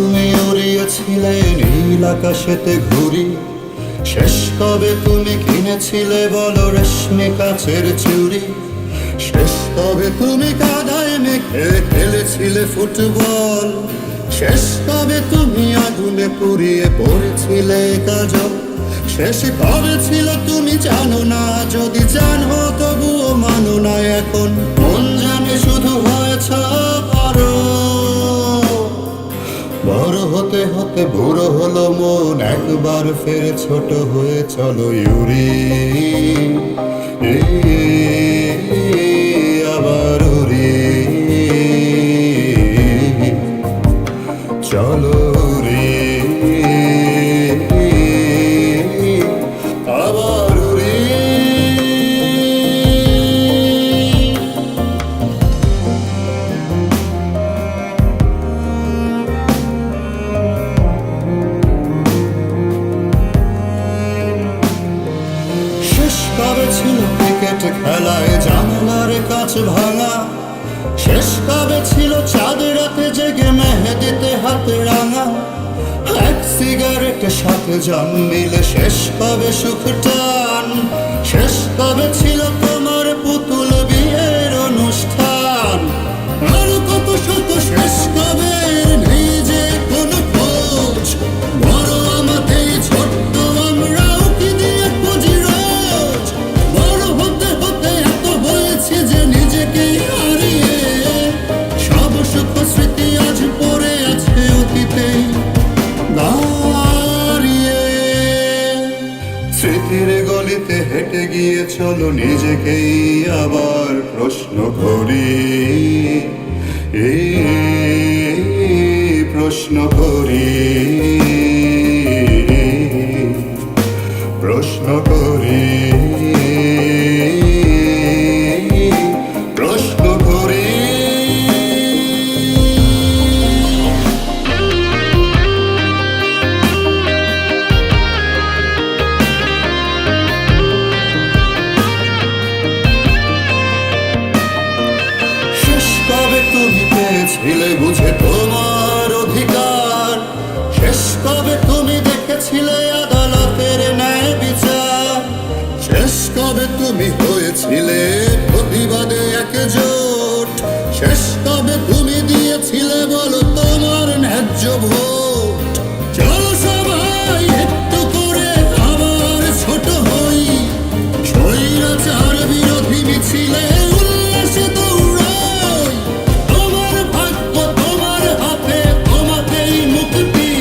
তুমি উড়িয়েছিলে নীল আকাশেতে ঘুরি, শেষ কবে তুমি কিনেছিলে বলো রেশমি কাচের চুড়ি, শেষ কবে তুমি কাদায় মেখে খেলেছিলে ফুটবল, শেষ কবে তুমি আগুনে পুড়িয়ে পড়েছিলে কাজল, শেষ কবে ছিল তুমি জানো না, যদি জানো তবুও মানো না। এখন মন জানে শুধু হয়েছ বড়, বড় হতে হতে বুড়ো হলো মন, একবার ফের ছোট হয়ে চলো ইউরি, আবার উড়ি, চলো উড়ি, আবার উড়ি। শেষ কবে ছিল ক্রিকেট খেলায় জানালার কাচ ভাঙা, শেষ কবে ছিল চাঁদ রাতে জেগে মেহেদিতে হাত রাঙা, এক সিগারেটের সাথে জান মিলে শেষ কবে সুখ টান, শেষ কবে ছিল তোমার পুতুল বিয়ের অনুষ্ঠান, আর কত শত শেষ কবে নেই যে কোনো খোঁজ, বড় আমাদের ছোট্ট আমরাও কি দিয়ে খুঁজি রোজ, বড় হতে হতে এত হয়েছে যে নিজেকেই হারিয়ে, সব সুখ স্মৃতি আজ পড়ে আছে অতীতে দাঁড়িয়ে, স্মৃতির গলিতে হেঁটে গিয়ে চলো নিজেকেই আবার প্রশ্ন করি, প্রশ্ন করি, প্রশ্ন করি, প্রশ্ন করি। শেষ কবে তুমি পেয়েছিলে বুঝে তোমার অধিকার, শেষ কবে তুমি দেখেছিলে আদালতের ন্যায় বিচার, শেষ কবে তুমি হয়েছিলে প্রতিবাদে একজোট, শেষ কবে তুমি দিয়েছিলে বলো তোমার ন্যায্য ভোট, চলো সবাই একটু করে আবার ছোট হই, স্বৈরাচার বিরোধী মিছিলে উল্লাসে দৌড়াই, তোমার ভাগ্য তোমার হাতে, তোমাকেই মুক্তি,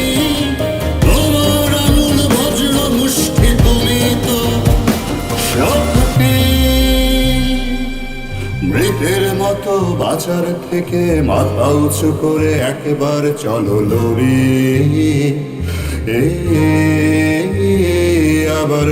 তোমার আঙুল বজ্র মুষ্টি, তুমি তো শক্তি, মৃতের মতো বাঁচার থেকে মাথা উঁচু করে একবার চলো লড়ি, আবার